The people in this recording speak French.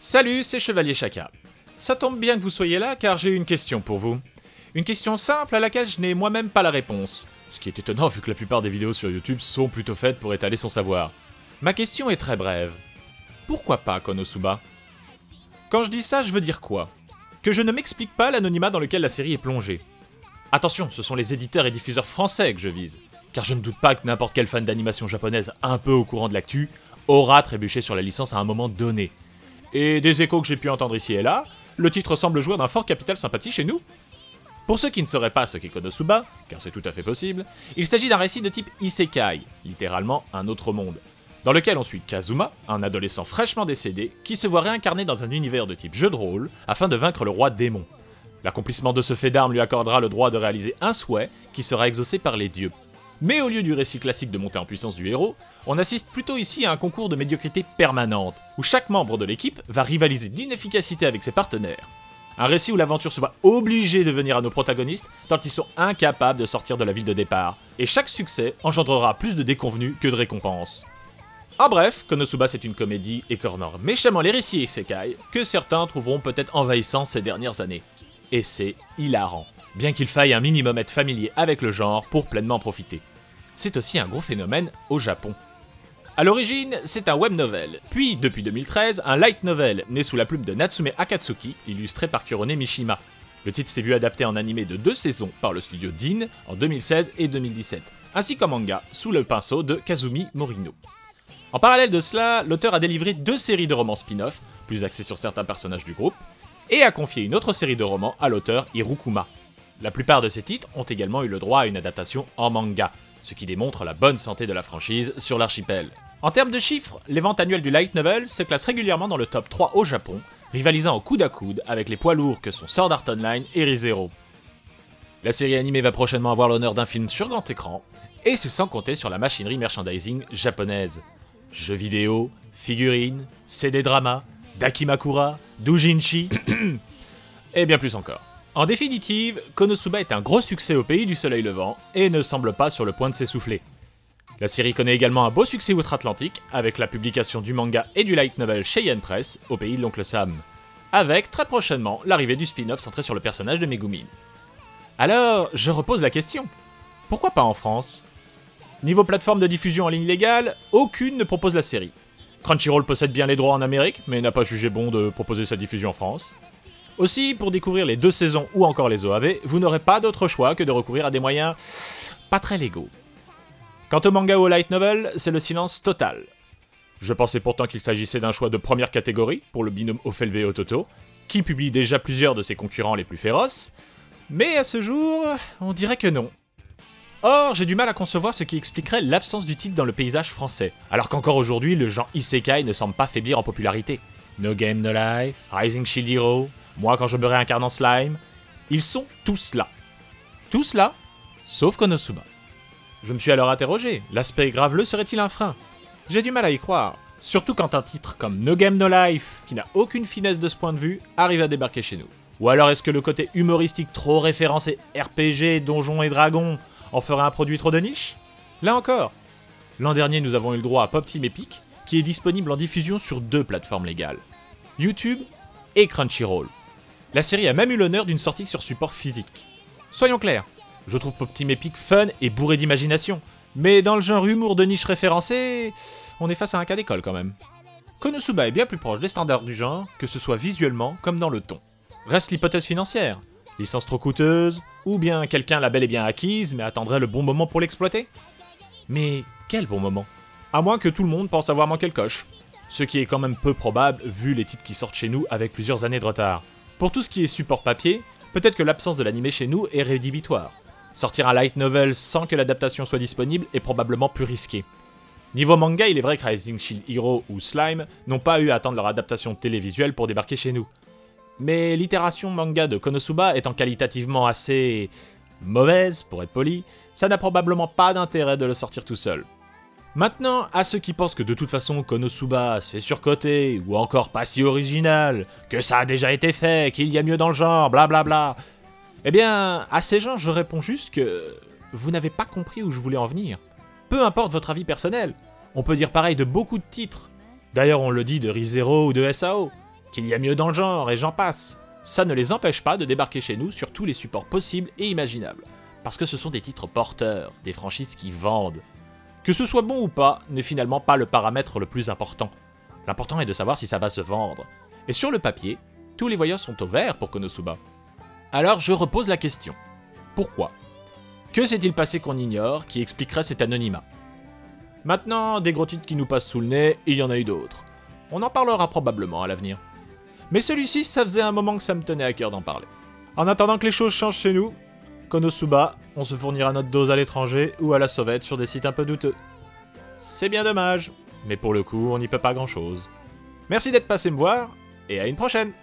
Salut, c'est Chevalier Chaka. Ça tombe bien que vous soyez là car j'ai une question pour vous. Une question simple à laquelle je n'ai moi-même pas la réponse. Ce qui est étonnant vu que la plupart des vidéos sur YouTube sont plutôt faites pour étaler son savoir. Ma question est très brève. Pourquoi pas Konosuba? Quand je dis ça, je veux dire quoi? Que je ne m'explique pas l'anonymat dans lequel la série est plongée. Attention, ce sont les éditeurs et diffuseurs français que je vise. Car je ne doute pas que n'importe quel fan d'animation japonaise un peu au courant de l'actu aura trébuché sur la licence à un moment donné. Et des échos que j'ai pu entendre ici et là, le titre semble jouir d'un fort capital sympathie chez nous. Pour ceux qui ne sauraient pas ce qu'est Konosuba, car c'est tout à fait possible, il s'agit d'un récit de type isekai, littéralement un autre monde, dans lequel on suit Kazuma, un adolescent fraîchement décédé, qui se voit réincarné dans un univers de type jeu de rôle, afin de vaincre le roi démon. L'accomplissement de ce fait d'armes lui accordera le droit de réaliser un souhait, qui sera exaucé par les dieux. Mais au lieu du récit classique de montée en puissance du héros, on assiste plutôt ici à un concours de médiocrité permanente, où chaque membre de l'équipe va rivaliser d'inefficacité avec ses partenaires. Un récit où l'aventure se voit obligée de venir à nos protagonistes, tant ils sont incapables de sortir de la ville de départ, et chaque succès engendrera plus de déconvenues que de récompenses. En bref, Konosuba c'est une comédie écornant méchamment les récits isekai, que certains trouveront peut-être envahissants ces dernières années. Et c'est hilarant, bien qu'il faille un minimum être familier avec le genre pour pleinement profiter. C'est aussi un gros phénomène au Japon. A l'origine, c'est un web novel, puis depuis 2013, un light novel né sous la plume de Natsume Akatsuki, illustré par Kurone Mishima. Le titre s'est vu adapté en animé de 2 saisons par le studio DIN en 2016 et 2017, ainsi qu'en manga sous le pinceau de Kazumi Morino. En parallèle de cela, l'auteur a délivré 2 séries de romans spin-off, plus axées sur certains personnages du groupe, et a confié une autre série de romans à l'auteur Hirokuma. La plupart de ces titres ont également eu le droit à une adaptation en manga, ce qui démontre la bonne santé de la franchise sur l'archipel. En termes de chiffres, les ventes annuelles du light novel se classent régulièrement dans le top 3 au Japon, rivalisant au coude à coude avec les poids lourds que sont Sword Art Online et Re:Zero. La série animée va prochainement avoir l'honneur d'un film sur grand écran, et c'est sans compter sur la machinerie merchandising japonaise. Jeux vidéo, figurines, CD drama, Dakimakura, doujinshi, et bien plus encore. En définitive, Konosuba est un gros succès au pays du soleil levant et ne semble pas sur le point de s'essouffler. La série connaît également un beau succès outre-Atlantique avec la publication du manga et du light novel chez Yen Press au pays de l'oncle Sam, avec très prochainement l'arrivée du spin-off centré sur le personnage de Megumin. Alors, je repose la question, pourquoi pas en France? Niveau plateforme de diffusion en ligne légale, aucune ne propose la série. Crunchyroll possède bien les droits en Amérique, mais n'a pas jugé bon de proposer sa diffusion en France. Aussi, pour découvrir les 2 saisons ou encore les OAV, vous n'aurez pas d'autre choix que de recourir à des moyens pas très légaux. Quant au manga ou au light novel, c'est le silence total. Je pensais pourtant qu'il s'agissait d'un choix de première catégorie pour le binôme Ofelve Ototo, qui publie déjà plusieurs de ses concurrents les plus féroces, mais à ce jour, on dirait que non. Or, j'ai du mal à concevoir ce qui expliquerait l'absence du titre dans le paysage français, alors qu'encore aujourd'hui, le genre isekai ne semble pas faiblir en popularité. No Game No Life, Rising Shield Hero, Moi quand je me réincarne en slime, ils sont tous là. Tous là, sauf Konosuba. Je me suis alors interrogé, l'aspect graveleux serait-il un frein? J'ai du mal à y croire, surtout quand un titre comme No Game No Life, qui n'a aucune finesse de ce point de vue, arrive à débarquer chez nous. Ou alors est-ce que le côté humoristique trop référencé RPG, Donjons et Dragons en ferait un produit trop de niche? Là encore. L'an dernier, nous avons eu le droit à Pop Team Epic, qui est disponible en diffusion sur 2 plateformes légales, YouTube et Crunchyroll. La série a même eu l'honneur d'une sortie sur support physique. Soyons clairs, je trouve Pop Team Epic fun et bourré d'imagination, mais dans le genre humour de niche référencé, on est face à un cas d'école quand même. Konosuba est bien plus proche des standards du genre, que ce soit visuellement comme dans le ton. Reste l'hypothèse financière. Licence trop coûteuse, ou bien quelqu'un l'a bel et bien acquise mais attendrait le bon moment pour l'exploiter. Mais quel bon moment? À moins que tout le monde pense avoir manqué le coche. Ce qui est quand même peu probable vu les titres qui sortent chez nous avec plusieurs années de retard. Pour tout ce qui est support papier, peut-être que l'absence de l'animé chez nous est rédhibitoire. Sortir un light novel sans que l'adaptation soit disponible est probablement plus risqué. Niveau manga, il est vrai que Rising Shield Hero ou Slime n'ont pas eu à attendre leur adaptation télévisuelle pour débarquer chez nous. Mais l'itération manga de Konosuba étant qualitativement assez mauvaise, pour être poli, ça n'a probablement pas d'intérêt de le sortir tout seul. Maintenant, à ceux qui pensent que de toute façon Konosuba c'est surcoté, ou encore pas si original, que ça a déjà été fait, qu'il y a mieux dans le genre, blablabla, eh bien, à ces gens je réponds juste que vous n'avez pas compris où je voulais en venir. Peu importe votre avis personnel, on peut dire pareil de beaucoup de titres. D'ailleurs on le dit de Re:Zero ou de SAO. qu'il y a mieux dans le genre, et j'en passe. Ça ne les empêche pas de débarquer chez nous sur tous les supports possibles et imaginables. Parce que ce sont des titres porteurs, des franchises qui vendent. Que ce soit bon ou pas, n'est finalement pas le paramètre le plus important. L'important est de savoir si ça va se vendre. Et sur le papier, tous les voyants sont au vert pour Konosuba. Alors je repose la question. Pourquoi ? Que s'est-il passé qu'on ignore qui expliquerait cet anonymat ? Maintenant, des gros titres qui nous passent sous le nez, il y en a eu d'autres. On en parlera probablement à l'avenir. Mais celui-ci, ça faisait un moment que ça me tenait à cœur d'en parler. En attendant que les choses changent chez nous, Konosuba, on se fournira notre dose à l'étranger ou à la sauvette sur des sites un peu douteux. C'est bien dommage, mais pour le coup, on n'y peut pas grand-chose. Merci d'être passé me voir, et à une prochaine!